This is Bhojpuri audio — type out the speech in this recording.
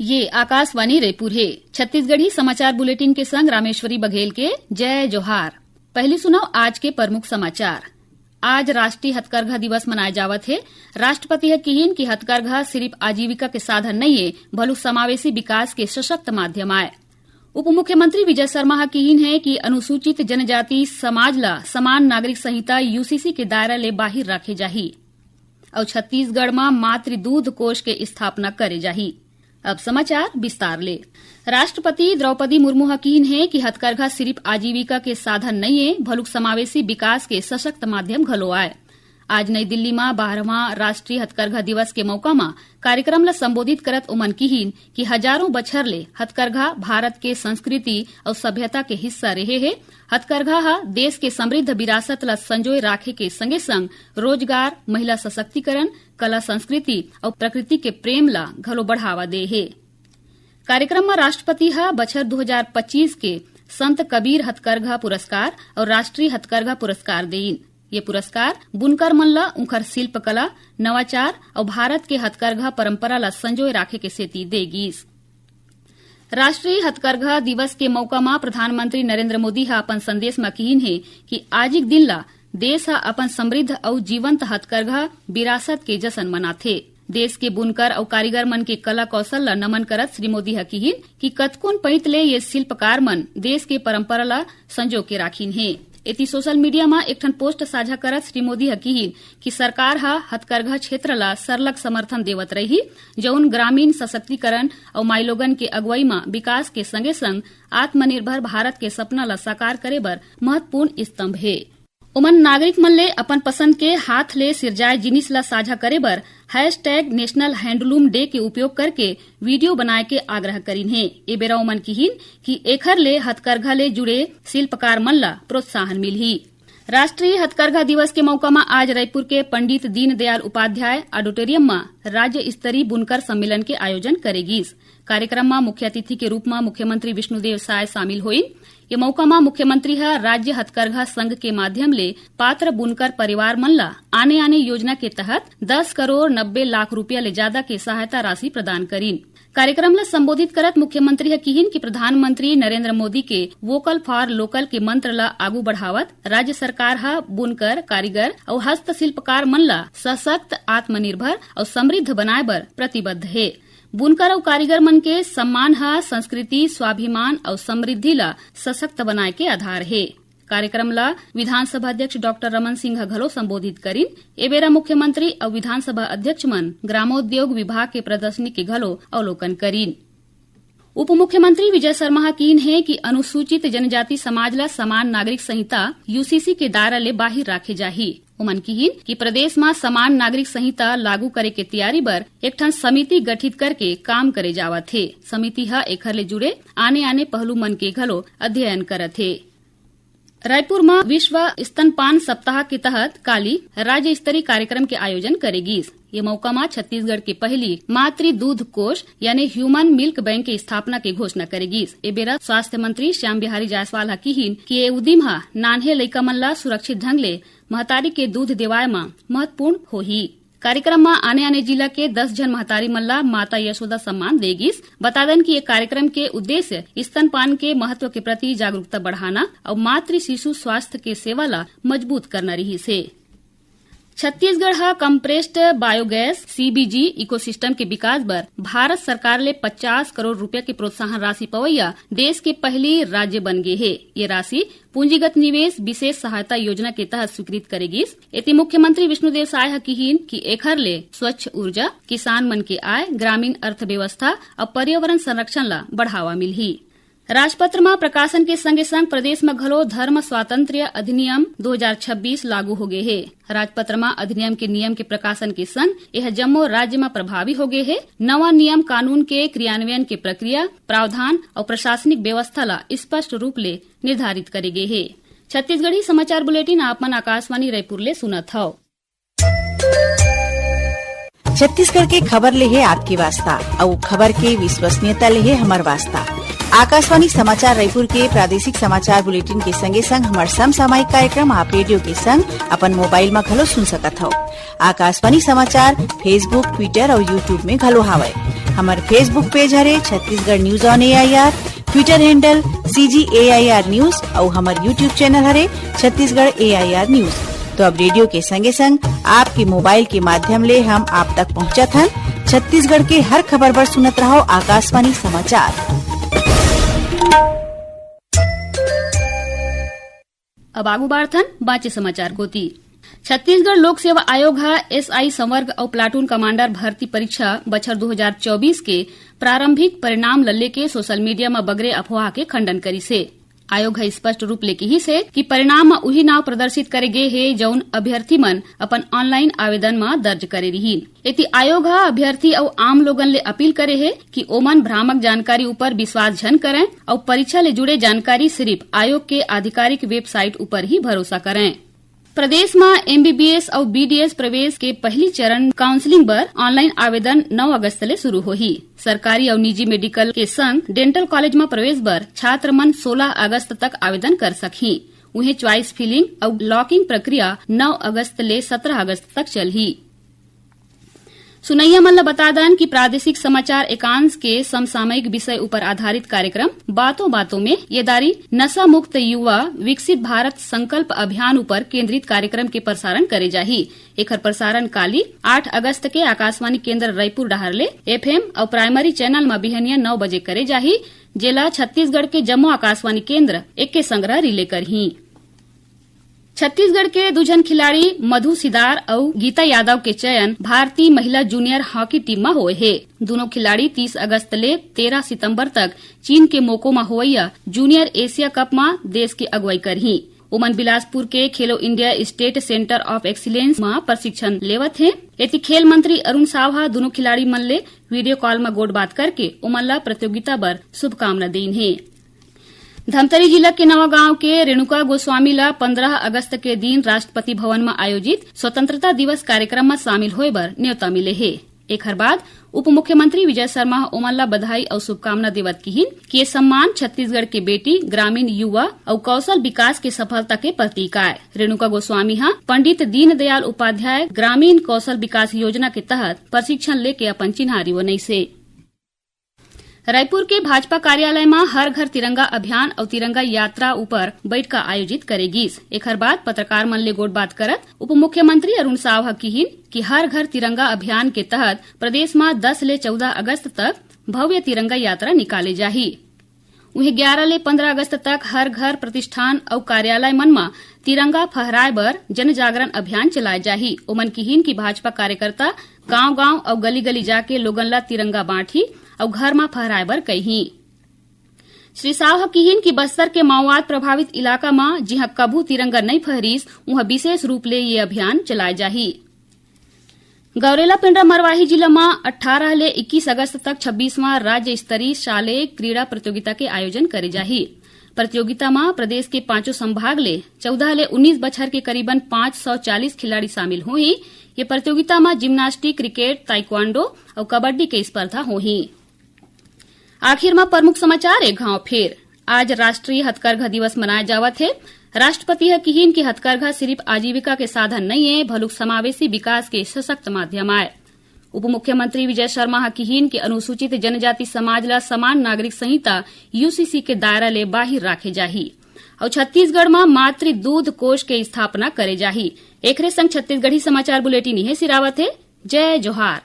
ये आकाशवाणी रायपुर है। छत्तीसगढ़ी समाचार बुलेटिन के संग रामेश्वरी बघेल के जय जोहार। पहली सुनाओ आज के प्रमुख समाचार। आज राष्ट्रीय हथकरघा दिवस मनाया जावत है। राष्ट्रपति है किहिन कि हथकरघा सिर्फ आजीविका के साधन नहीं है, भलु समावेशी विकास के सशक्त माध्यम आए। उप मुख्यमंत्री विजय शर्मा किहिन है कि अनुसूचित जनजाति समाज ला समान नागरिक संहिता यूसीसी के दायरा ले बाहिर रखे जाही और छत्तीसगढ़ में मातृ दूध कोष के स्थापना करे जाही। अब समाचार विस्तार ले। राष्ट्रपति द्रौपदी मुर्मू हकीन है कि हथकरघा सिर्फ आजीविका के साधन नहीं है, भलुक समावेशी विकास के सशक्त माध्यम घलो आए। आज नई दिल्ली में 12वां राष्ट्रीय हथकरघा दिवस के मौका में कार्यक्रम ला संबोधित करत उमन किहिन कि हजारों बछर ले हथकरघा भारत के संस्कृति और सभ्यता के हिस्सा रहे है। हथकरघा हा देश के समृद्ध विरासत ला संजोए राखे के संगे संग रोजगार, महिला सशक्तिकरण, कला संस्कृति और प्रकृति के प्रेम ला घलो बढ़ावा दे है। कार्यक्रम में राष्ट्रपति हा बछर 2025 के संत कबीर हथकरघा पुरस्कार और राष्ट्रीय हथकरघा पुरस्कार देइन। ये पुरस्कार बुनकर मन ला उनकर शिल्प कला, नवाचार और भारत के हथकरघा परंपरा ला संजोए राखे के सेती देगीस। राष्ट्रीय हथकरघा दिवस के मौका में प्रधानमंत्री नरेंद्र मोदी हा अपन संदेश में किहिन है कि आजिक दिन ला देश हा अपन समृद्ध और जीवंत हथकरघा विरासत के जश्न मनाथे। देश के बुनकर और कारीगर मन के कला कौशल ला नमन करत श्री मोदी हा किहिन कि कतकोन पइत ले ये शिल्पकार मन देश के परंपरा ला संजो के राखिन है। इति सोशल मीडिया में एक ठन पोस्ट साझा करत श्री मोदी हकीन कि सरकार हा हथकरघा क्षेत्र ला सरलग समर्थन देवत रही, जौन ग्रामीण सशक्तिकरण और माइलोगन के अगुवाई में विकास के संगे संग आत्मनिर्भर भारत के सपना ला साकार करे बर महत्वपूर्ण स्तंभ है। उमन नागरिक मन ले अपन पसंद के हाथ ले सिरजाए जिनिस ला साझा करे बर #नेशनल हैंडलूम डे के उपयोग करके वीडियो बनाए के आग्रह करीन है। ए बेरा उमन किहिन कि एखर ले हथकरघा ले जुड़े शिल्पकार मन ला प्रोत्साहन मिलही। राष्ट्रीय हथकरघा दिवस के मौका में आज रायपुर के पंडित दीनदयाल उपाध्याय ऑडिटोरियम में राज्य स्तरीय बुनकर सम्मेलन के आयोजन करेगीस। कार्यक्रम में मुख्य अतिथि के रूप में मुख्यमंत्री विष्णुदेव साय शामिल होइन। ये मौका में मुख्यमंत्री हा राज्य हथकरघा संघ के माध्यम ले पात्र बुनकर परिवार मन ला आने योजना के तहत 10 करोड़ 90 लाख रुपया ले ज्यादा के सहायता राशि प्रदान करीन। कार्यक्रम ला संबोधित करत मुख्यमंत्री हा किहिन कि प्रधानमंत्री नरेंद्र मोदी के वोकल फॉर लोकल के मंत्र ला आगू बढ़ावत राज्य सरकार हा बुनकर, कारीगर और हस्तशिल्पकार मन ला सशक्त, आत्मनिर्भर और समृद्ध बनाए बर प्रतिबद्ध है। बुनकर और कारीगर मन के सम्मान हा संस्कृति, स्वाभिमान और समृद्धि ला सशक्त बनाए के आधार है। कार्यक्रम ला विधानसभा अध्यक्ष डॉक्टर रमन सिंह घलो संबोधित करीन। ए बेरा मुख्यमंत्री और विधानसभा अध्यक्ष मन ग्रामोद्योग विभाग के प्रदर्शनी के घलो अवलोकन करीन। उप मुख्यमंत्री विजय शर्मा कीन है कि अनुसूचित जनजाति समाज ला समान नागरिक संहिता यूसीसी के दायरा ले बाहिर राखे जाही। उमन किहिन कि प्रदेश में समान नागरिक संहिता लागू करे के तैयारी बर एक ठन समिति गठित करके काम करे जावत है। समिति हा एखर ले जुड़े आने पहलू मन के घलो अध्ययन करत है। रायपुर में विश्व स्तनपान सप्ताह के तहत काली राज्य स्तरीय कार्यक्रम के आयोजन करेगी। ये मौका में छत्तीसगढ़ के पहली मातृ दूध कोष यानी ह्यूमन मिल्क बैंक की स्थापना की घोषणा करेगी। ए बेरा स्वास्थ्य मंत्री श्याम बिहारी जायसवाल हा किहिन कि ये उद्यम हा नान्हे लइका मन ला सुरक्षित ढंग ले महतारी के दूध देवाय में महत्वपूर्ण होही। कार्यक्रम में आने जिला के 10 जन महतारी मन ला माता यशोदा सम्मान देगीस। बता दें कि ये कार्यक्रम के उद्देश्य स्तनपान के महत्व के प्रति जागरूकता बढ़ाना और मातृ शिशु स्वास्थ्य के सेवा ला मजबूत करना रही से। छत्तीसगढ़ हा कंप्रेस्ड बायोगैस सीबीजी इकोसिस्टम के विकास बर भारत सरकार ले 50 करोड़ रुपया के प्रोत्साहन राशि पवैया देश के पहली राज्य बन गए है। ये राशि पूंजीगत निवेश विशेष सहायता योजना के तहत स्वीकृत करेगी। इति मुख्यमंत्री विष्णुदेव साय हा किहिन कि एखर ले स्वच्छ ऊर्जा, किसान मन के आय, ग्रामीण अर्थव्यवस्था और पर्यावरण संरक्षण ला बढ़ावा मिलही। राजपत्र में प्रकाशन के संगे संग प्रदेश में घलो धर्म स्वातंत्र्य अधिनियम 2026 लागू हो गए है। राजपत्र में अधिनियम के नियम के प्रकाशन के संग यह जम्मो राज्य में प्रभावी हो गए है। नवा नियम कानून के क्रियान्वयन के प्रक्रिया, प्रावधान और प्रशासनिक व्यवस्था ला स्पष्ट रूप ले निर्धारित करे गए है। छत्तीसगढ़ी समाचार बुलेटिन आपमन आकाशवाणी रायपुर ले सुनत हव। छत्तीसगढ़ के खबर ले है आपकी वास्ता और खबर के विश्वसनीयता ले है हमार वास्ता। आकाशवाणी समाचार रायपुर के प्रादेशिक समाचार बुलेटिन के संगे संग हमार समसामयिक कार्यक्रम आप रेडियो के संग अपन मोबाइल में घलो सुन सकत हो। आकाशवाणी समाचार फेसबुक, ट्विटर और यूट्यूब में घलो हावय। हमारे फेसबुक पेज हरे Chhattisgarh news on AIR, Twitter handle CGAIR news और हमारे यूट्यूब चैनल हरे छत्तीसगढ़ AIR न्यूज। तो अब रेडियो के संगे संग आपके मोबाइल के माध्यम ले हम आप तक पहुँचत हन। छत्तीसगढ़ के हर खबर पर सुनत रहो आकाशवाणी समाचार। अब आगू बाढ़थन बाँचे समाचार कोती। छत्तीसगढ़ लोक सेवा आयोग SI संवर्ग और प्लाटून कमांडर भर्ती परीक्षा बछर 2024 के प्रारंभिक परिणाम लल्ले के सोशल मीडिया में बगरे अफवाह के खंडन करी से। आयोग स्पष्ट रूप ले कही से कि परिणाम में उही नाव प्रदर्शित करे गे हे जौन अभ्यर्थी मन अपन ऑनलाइन आवेदन में दर्ज करे रहीन। एति आयोग अभ्यर्थी और आम लोगन ले अपील करे है कि ओमन भ्रामक जानकारी ऊपर विश्वास झन करें और परीक्षा ले जुड़े जानकारी सिर्फ आयोग के आधिकारिक वेबसाइट ऊपर ही भरोसा करें। प्रदेश में MBBS और BDS प्रवेश के पहली चरण काउंसलिंग बर ऑनलाइन आवेदन 9 अगस्त ले शुरू होही। सरकारी और निजी मेडिकल के संग डेंटल कॉलेज में प्रवेश बर छात्र मन 16 अगस्त तक आवेदन कर सकही। उन्हें च्वाइस फिलिंग और लॉकिंग प्रक्रिया 9 अगस्त ले 17 अगस्त तक चलही। सुनैया मन ल बता दन कि प्रादेशिक समाचार एकांश के समसामयिक विषय ऊपर आधारित कार्यक्रम बातों बातों में ये दारी नशा मुक्त युवा विकसित भारत संकल्प अभियान ऊपर केंद्रित कार्यक्रम के प्रसारण करे जाही। एकर प्रसारण काली 8 अगस्त के आकाशवाणी केंद्र रायपुर डहारले FM और प्राइमरी चैनल में बिहनिया 9 बजे करे जाही। जेला छत्तीसगढ़ के जम्मू आकाशवाणी केंद्र एक के संग्रह रिले करही। छत्तीसगढ़ के दुजन खिलाड़ी मधु सिदार और गीता यादव के चयन भारतीय महिला जूनियर हॉकी टीम में होए है। दोनों खिलाड़ी 30 अगस्त ले 13 सितंबर तक चीन के मोको में होइया जूनियर एशिया कप में देश की अगुवाई करही। ओमन बिलासपुर के खेलो India estate centre of excellence में प्रशिक्षण लेवत है। एति खेल मंत्री अरुण सावहा दोनों खिलाड़ी मन ले वीडियो कॉल में गोट बात करके ओमन ला प्रतियोगिता बर शुभकामना देन है। धमतरी जिला के नवागांव के रेणुका गोस्वामी ला 15 अगस्त के दिन राष्ट्रपति भवन में आयोजित स्वतंत्रता दिवस कार्यक्रम में शामिल होए बर न्योता मिले है। एकर बाद उप मुख्यमंत्री विजय शर्मा ओमन ला बधाई और शुभकामना देवत किहिन कि ये सम्मान छत्तीसगढ़ के बेटी ग्रामीण युवा और कौशल विकास के सफलता के प्रतीक आए। रेणुका गोस्वामी पंडित दीनदयाल उपाध्याय ग्रामीण कौशल विकास योजना के तहत प्रशिक्षण लेके अपन चिन्हारी बनई से। रायपुर के भाजपा कार्यालय में हर घर तिरंगा अभियान और तिरंगा यात्रा ऊपर बैठक आयोजित करेगीस। एकर बाद पत्रकार मन ले गोट बात करत उप मुख्यमंत्री अरुण सावहा किहिन कि हर घर तिरंगा अभियान के तहत प्रदेश में 10 ले 14 अगस्त तक भव्य तिरंगा यात्रा निकाले जाही। उन्हें 11 ले 15 अगस्त तक हर घर प्रतिष्ठान और कार्यालय मन में तिरंगा फहराए बर जन जागरण अभियान चलाए जाही। ओमन किहिन की भाजपा कार्यकर्ता गांव-गांव और गली-गली जाके लोगन ला तिरंगा बांटी और घर में फहराए बर कही। श्री साहब किहिन की बस्तर के माओवाद प्रभावित इलाका में जिहां कभू तिरंगा नहीं फहरीस वहां विशेष रूप ले ये अभियान चलाए जाही। गौरेला पेंड्रा मरवाही जिला में 18 ले 21 अगस्त तक 26वां राज्य स्तरीय शालेय क्रीड़ा प्रतियोगिता के आयोजन करे जाही। प्रतियोगिता में प्रदेश के 5 संभाग ले 14 ले 19 बछर के करीबन 540 खिलाड़ी शामिल हुई। ये प्रतियोगिता में जिम्नास्टिक, क्रिकेट, ताइक्वांडो और कबड्डी के स्पर्धा हुई। आखिर में प्रमुख समाचार एक घाव फेर। आज राष्ट्रीय हथकरघा दिवस मनाया जावत है। राष्ट्रपति किहिन की हथकरघा सिर्फ आजीविका के साधन नहीं है भलुक समावेशी विकास के सशक्त माध्यम आए। उप मुख्यमंत्री विजय शर्मा किहिन के अनुसूचित जनजाति समाज ला समान नागरिक संहिता UCC के दायरा ले बाहिर राखे जाही और छत्तीसगढ़ में मातृ दूध कोष के स्थापना करे जाही। एकरे संग छत्तीसगढ़ी समाचार बुलेटिन यही सिरावत है। जय जोहार।